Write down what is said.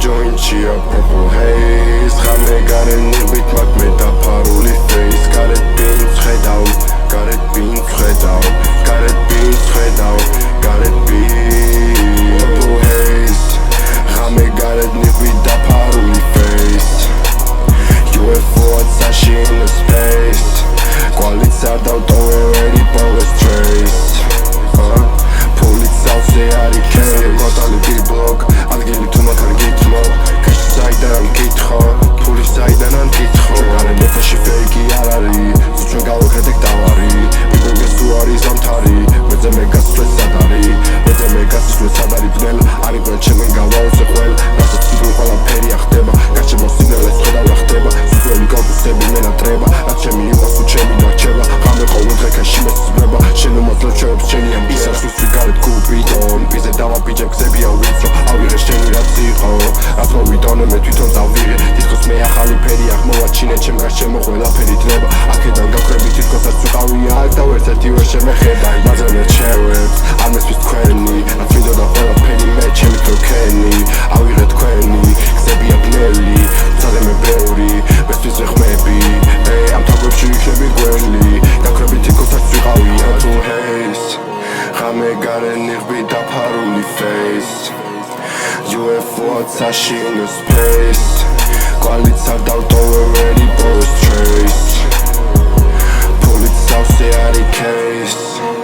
jointშია purple haze ხამე გარე ნიღბით მაგ მე დაფარული face გარეთ ბინს ხედავ გარეთ ბინს ხედავ გარეთ ბინს ხედავ გარეთ ბინს purple haze ხამე გარეთ ნიღბით დაფარული face UFO-ად საში in the space კვალიც არ დავტოვე ვერი ბოლოს trace Polizauce ari case Kotali B-block ადგილი თუ მაგ არ გითმო კეში საიდან მკითხო ფული საიდან ან გითხო გარე ნეფაში ფეიკი არ არის ზუჩვენ გავუხედეთ დავარი ვიბურგეს თუ არის ზამთარი მეძე მე გასწვეს სად არის მეძე მე გასწვეს სად არის ბნელ არი ყველ ჩემენ გავაოცე ყველ რასაც თვითონ ყველაფერია ხდება გარჩემო სინელეს ხედავ რა ხდება სუსველი კალკუსები მენატრება რაც ჩემი იყოს თუ ჩემი დარჩება ხამე ყოველ დღე ქეში მესწრება შენ უმოძლევ ჩვენებს შენი ამ ისას უსვი გარეთ კუპიდონ პიზე დავაპიჯებ გზებია ვიწრო ავიღე შენი რაც იყო რაც მოვიტონე მე თვითონ დავიღე თითქოს მე ახალი ფერი აქ მოვაჩინე ჩემ გარშემო ყველაფერი დნება აქედან გავხრები თითქოსაც ვიყავია აქ და ვერცერთი ვერ შემეხედა მაძალე ჩემებს არ მესმის თქვენი რაც მინდოდა ყველაფერი მე ჩემი თორქენი ავიღე თქვენი გზებია ბნელი ვცადე მე ბევრი მესმის ხმები ამ თაგვებში იქნები გველი გავხრები თითქოსაც ვიყავია purple haze ხამე გარე ნიღბით დაფარული face UFO-ად საში in the space კვალიც არ დავტოვე ვერი ბოლოს trace Polizauce ari case